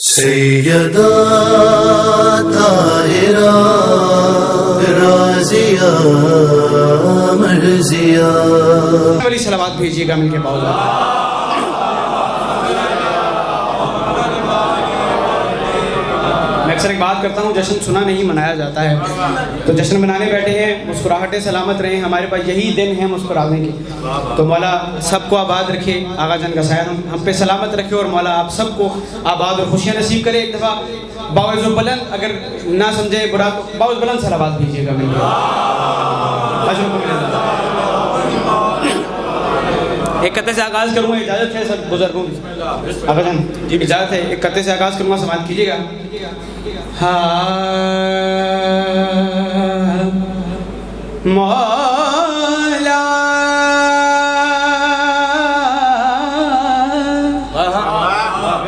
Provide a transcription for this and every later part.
सैयदा ताहिरा राज़िया मर्ज़िया वाली सलावत भेजिएगा मिलके पाओगे। मैं अक्सर एक बात करता हूँ, जश्न सुना नहीं मनाया जाता है। तो जश्न मनाने बैठे हैं, मुस्कुराहटें सलामत रहें, हमारे पास यही दिन है मुस्कुराने के। तो मौला सबको आबाद रखे, आगा जान का साया हम पे सलामत रखे और मौला आप सबको आबाद और खुशियाँ नसीब करे। एक दफ़ा बावज़ बुलंद, अगर ना समझे बुरा तो बावज़ बुलंद सलावत भेजिएगा एक कत्ते से आगाज़ करूँगा, इजाज़त है सब बुजुर्गों की। आगा जान जी इजाज़त है, एक कत्ते से आगाज़ करूँगा, समाप्त कीजिएगा। मौला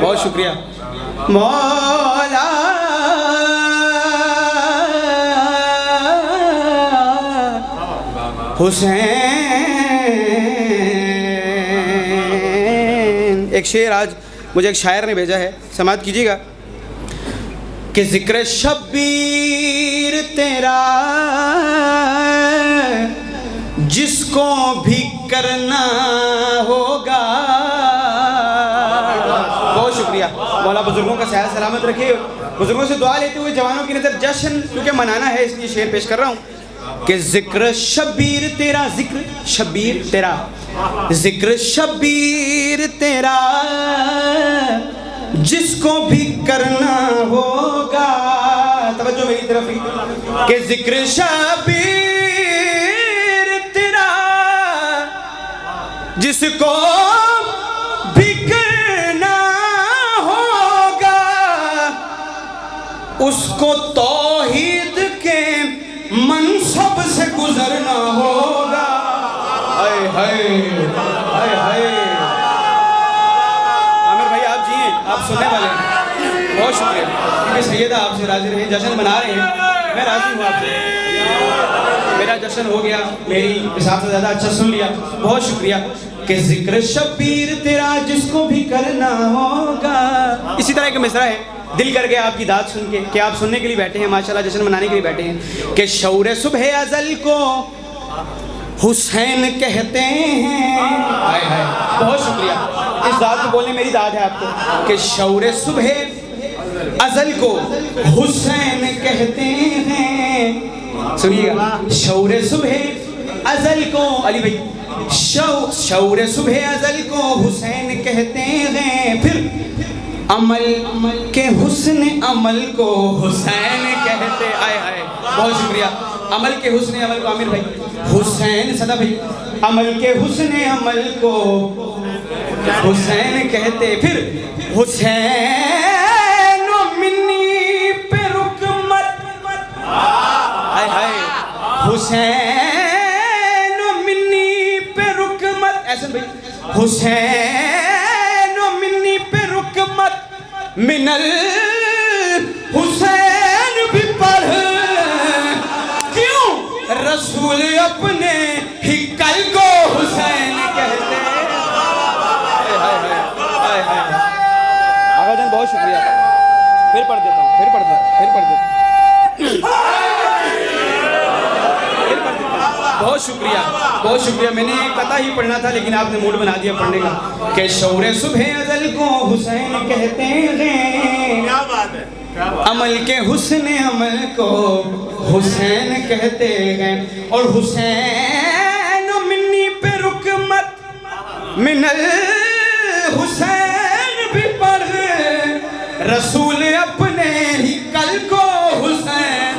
बहुत शुक्रिया। मौला हुसैन। एक शेर आज मुझे एक शायर ने भेजा है, समाप्त कीजिएगा कि जिक्र शब्बीर तेरा जिसको भी करना होगा। बहुत शुक्रिया मौला, बुजुर्गों का साया सलामत रखे। बुजुर्गों से दुआ लेते हुए जवानों की नज़र जश्न क्योंकि मनाना है इसलिए शेर पेश कर रहा हूँ कि जिक्र शब्बीर तेरा, जिक्र शब्बीर तेरा, जिक्र शब्बीर तेरा जिसको भी करना होगा। तवज्जो मेरी तरफ ही कि जिक्र शब्बीर तेरा जिसको भी करना होगा उसको तौहीद के मनसब से गुजरना होगा। हाय हाय हाय हाय। आमिर भाई आप जी हैं, आप सुनने वाले हैं, बहुत शुक्रिया। मैं सैयदा आपसे राजी रहे, जश्न मना रहे हैं, मैं राजी हूँ आपसे। मेरा जश्न हो गया, मेरी हिसाब से ज़्यादा अच्छा सुन लिया, बहुत शुक्रिया। कि जिक्र शब्बीर तेरा जिसको भी करना होगा। इसी तरह का मिसरा है, दिल कर गया आपकी दाद सुन के कि आप सुनने के लिए बैठे हैं, माशाल्लाह जश्न मनाने के लिए बैठे हैं। कि शौरे सुबह अज़ल को हुसैन कहते हैं। हाय हाय, बहुत शुक्रिया। इस दाद को बोलने मेरी दाद है आपको कि शौरे सुबह अज़ल को हुसैन कहते हैं। सुनिएगा, शौरे सुबह अज़ल को, अली भाई, शौरे सुबह अज़ल को हुसैन कहते हैं। फिर अमल के हुस्न अमल को हुसैन कहते। आए हाय, बहुत शुक्रिया। अमल के हुस्न अमल को आमिर भाई, हुसैन सदा भाई, अमल के हुस्न अमल को हुसैन कहते। फिर हुसैन मिन्नी पे रुक मत। आए हाय, हुसैन मिन्नी पे रुक मत। ऐसा भाई, हुसैन मिन्नी पे रुक मत, मिनल हुसैन भी पढ़। क्यों? रसूल अपने ही कल को हुसैन कहते। आगा जान बहुत शुक्रिया। फिर पढ़ देता हूँ, फिर पढ़ देता हूँ। बहुत शुक्रिया, बहुत शुक्रिया। मैंने कता ही पढ़ना था लेकिन आपने मूड बना दिया पढ़ने का। कि शौरे सुबह अज़ल को हुसैन कहते हैं। क्या बात है, अमल के हुस्न अमल को हुसैन कहते हैं। और हुसैन मिन्नी पे रुक मत, मिनल हुसैन भी पढ़, रसूल अपने ही कल को हुसैन।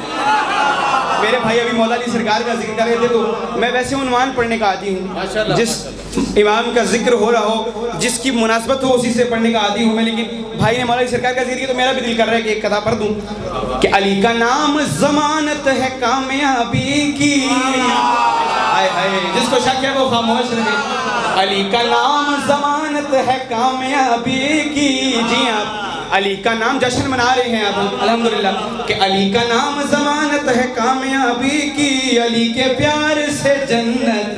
मेरे भाई अभी मौला अली सरकार का जिक्र कर रहे थे, तो मैं वैसे उन्वान पढ़ने का आदी हूँ। जिस इमाम का जिक्र हो रहा हो, जिसकी मुनासबत हो, उसी से पढ़ने का आदी हूँ मैं। लेकिन भाई ने मौला अली सरकार का जिक्र किया तो मेरा भी दिल कर रहा है कि एक कथा पढ़ दूँ कि अली का नाम जमानत है कामयाबी की। हाय हाय, जिसको शक है वो खामोश रहे। अली का नाम जमानत है कामयाबी की। जी आप अली का नाम जश्न मना रहे हैं अब अल्हम्दुलिल्लाह कि अली का नाम जमानत है कामयाबी की। अली के प्यार से जन्नत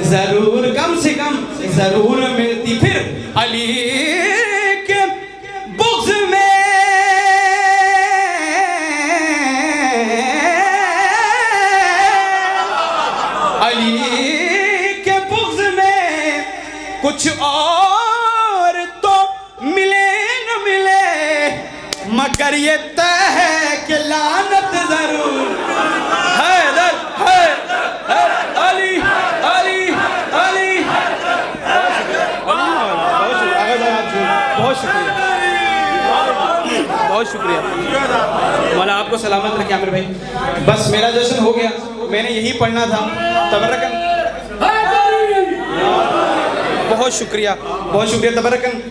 जरूर कम से कम जरूर मिलती। फिर अली के बुग़्ज़ में मगर ये तय है कि लानत जरूर हैदर है अली अली अली। बहुत शुक्रिया बहुत शुक्रिया मौला आपको सलामत रखे आमिर भाई। बस मेरा जश्न हो गया, मैंने यही पढ़ना था। तबरकन बहुत शुक्रिया तबरकन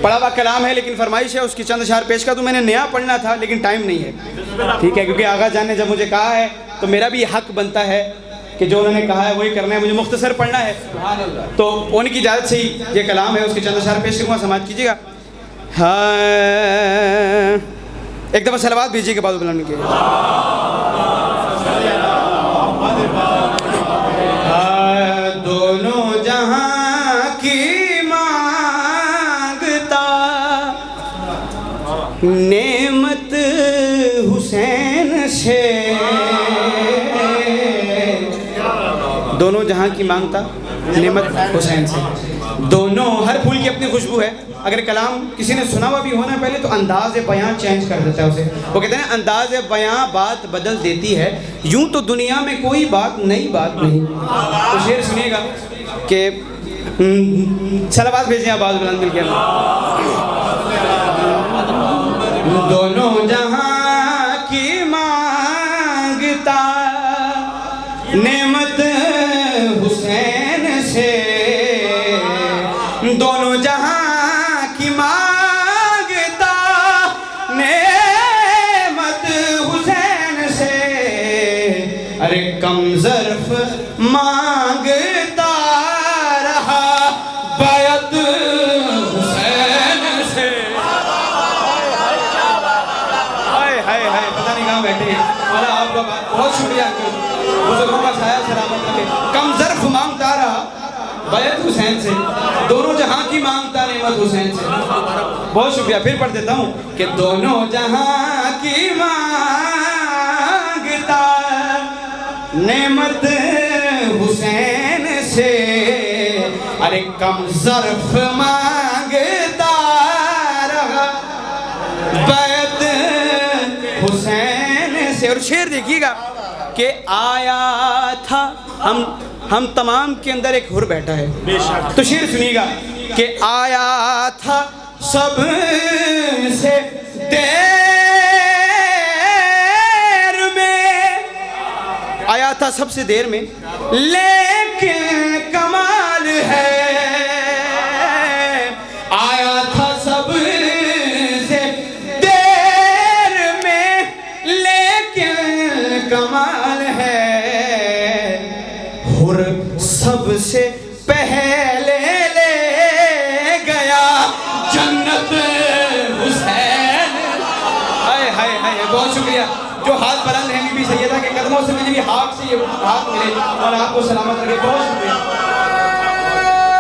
पढ़ा हुआ कलाम है लेकिन फरमाइश है उसकी चंद अशार पेश का। तो मैंने नया पढ़ना था लेकिन टाइम नहीं है, ठीक है, क्योंकि आगा जान ने जब मुझे कहा है तो मेरा भी हक बनता है कि जो उन्होंने कहा है वही करना है, मुझे मुख्तसर पढ़ना है। तो उनकी इजाज़त से ही ये कलाम है उसके चंद अशार पेश करूँगा, समाज कीजिएगा। हाँ एक दफ़ा सलावत भेजिएगा बाद बुलाने के। दोनों जहां की मांगता नेमत हुसैन से, दोनों जहां की मांगता नेमत हुसैन से। दोनों हर फूल की अपनी खुशबू है। अगर कलाम किसी ने सुना हुआ भी होना पहले तो अंदाज़ बयां चेंज कर देता है उसे। वो कहते हैं अंदाज़ बयां बात बदल देती है, यूं तो दुनिया में कोई बात नई बात नहीं। तो शेर सुनिएगा कि सलावत भेजें आवाज़ बुलंद मिल के। दोनों जहां की मांगता नेमत हुसैन से, दोनों जहां की मांगता नेमत हुसैन से। अरे कम ज़र्फ़ मांगता रहा बैत हुसैन से। हाय हाय हाय पता नहीं कहाँ बैठे हैं। और आपका बहुत शुक्रिया, बुजुर्गों का साया सलामत रखे। कम ज़र्फ़ मांगता रहा बैत हुसैन से, दोनों जहां की मांगता नेमत हुसैन से। बहुत शुक्रिया। फिर पढ़ देता हूँ कि दोनों जहां की मांगता नेमत हुसैन से। अरे कम ज़र्फ़ मांगता रहा बैत हुसैन से। और शेर देखिएगा कि आया था हम तमाम के अंदर एक हुर बैठा है। तो शेर सुनिएगा कि आया था सब से देर में, आया था सबसे देर में लेकिन कमाल है। आया था सब से देर में लेकिन कमाल है। सबसे पहले ले गया जन्नत हुसैन। हाय हाय हाय बहुत शुक्रिया। जो हाथ बुलंद है बीबी सैयदा के कदमों से मुझे भी हाथ से ये हाथ मिले और आपको सलामत रखे। बहुत शुक्रिया।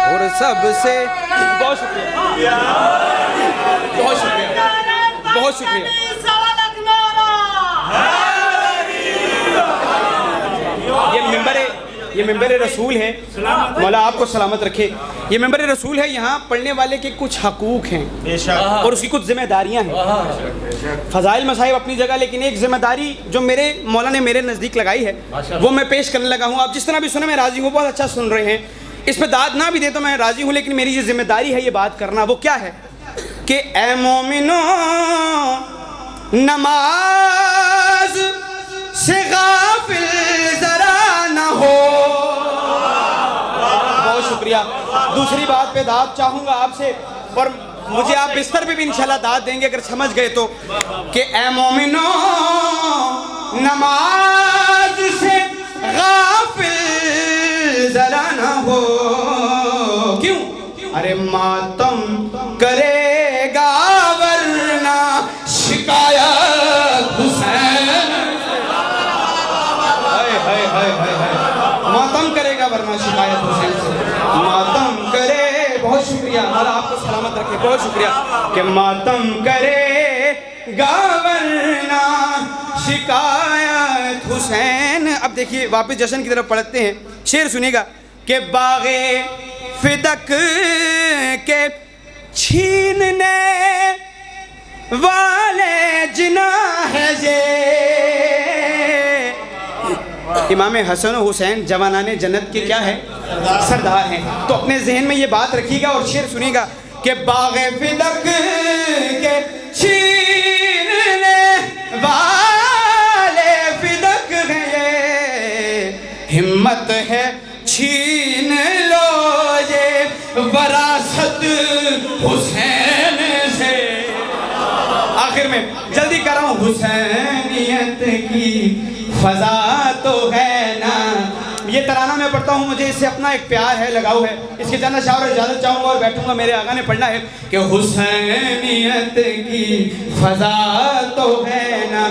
और सबसे बहुत शुक्रिया बहुत शुक्रिया बहुत शुक्रिया। ये मिंबर रसूल है, मौला आपको सलामत रखे। ये मिंबर रसूल है, यहाँ पढ़ने वाले के कुछ हकूक़ हैं और उसकी कुछ जिम्मेदारियाँ हैं। फ़ज़ाइल मसाइब अपनी जगह, लेकिन एक जिम्मेदारी जो मेरे मौला ने मेरे नज़दीक लगाई है वो मैं पेश करने लगा हूँ। आप जिस तरह भी सुने मैं राज़ी हूँ, बहुत अच्छा सुन रहे हैं। इस पर दाद ना भी दे तो मैं राज़ी हूँ, लेकिन मेरी ये जिम्मेदारी है ये बात करना। वो क्या है कि ए मोमिनो नमाज से गाफिल ज़रा न हो। बहुत शुक्रिया। दूसरी बात पे दाद चाहूँगा आपसे, और मुझे आप बिस्तर पे भी इंशाल्लाह दाद देंगे अगर समझ गए तो, कि ए मोमिनो नमाज से गाफिल ज़रा न हो। क्यों? अरे मातम करेगा वरना शिकायत हुसैन। मातम करेगा वरना शिकायत हुसैन से। मातम करे, बहुत शुक्रिया, अल्लाह आपको सलामत रखे। बहुत शुक्रिया कि मातम करेगा वरना शिकायत हुसैन। अब देखिए वापस जश्न की तरफ पढ़ते हैं। शेर सुनिएगा कि बागे फिदक के छीनने वाले जना है ये। इमाम हसन हुसैन जवानाने जन्नत के क्या है? सरदार हैं। तो अपने जहन में ये बात रखिएगा और शेर सुनिएगा कि बाग़े फिदक के छीनने वाले फिदक हैं ये, हिम्मत है छीन लो ये वरासत हुसैन से। आखिर में जल्दी कर रहा हूँ, हुसैनियत की फजा तो है ना। ये तराना मैं पढ़ता हूँ, मुझे इससे अपना एक प्यार है, लगाव है। इसके जाना शाह और इजाज़त चाहूँगा और बैठूंगा। मेरे आगा ने पढ़ना है कि हुसैनियत की फजा तो है ना,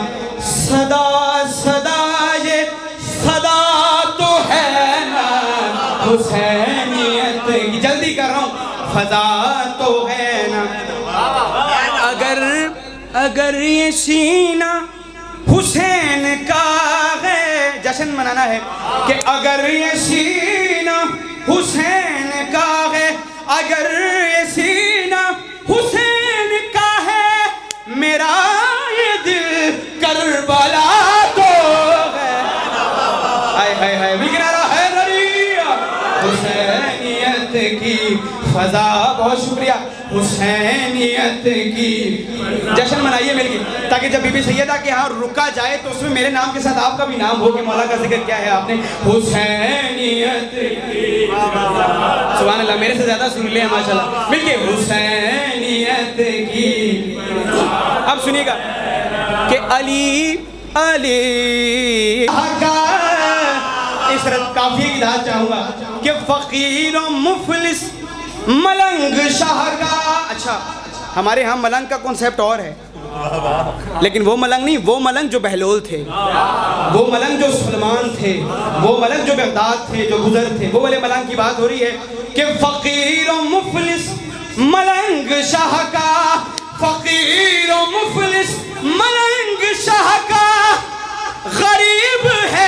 सदा सदा ये सदा तो है ना, हुसैनियत की, जल्दी कर रहा हूँ, फजा तो है ना। अगर ये सीना हुसैन का है, जश्न मनाना है कि अगर ये सीना हुसैन का है, अगर ये सीना हुसैन का है, मेरा ये दिल करबला तो है। हाय हाय हाय, बिगनारा है नरिया हुसैनियत की फजा। बहुत शुक्रिया। हुसैनियत की जश्न मनाइए मिलके, ताकि जब बीबी सैयदा के यहाँ रुका जाए तो उसमें मेरे नाम के साथ आपका भी नाम हो कि मौला का जिक्र क्या है आपने, हुसैनियत की। सुभान अल्लाह, मेरे से ज्यादा सुन लिया माशाल्लाह मिलके, हुसैनियत की। अब सुनिएगा कि अली अली इस काफी की दाद चाहूंगा कि फकीर मुफलिस मलंग शाह का। अच्छा, हमारे यहाँ मलंग का कॉन्सेप्ट और है, लेकिन वो मलंग नहीं, वो मलंग जो बहलोल थे, वो मलंग जो सुलेमान थे, वो मलंग जो बगदाद थे, जो गुजर थे, वो वाले मलंग की बात हो रही है कि फकीर मुफलिस मलंग शाह का, फकीर मुफलिस मलंग शाह का, गरीब है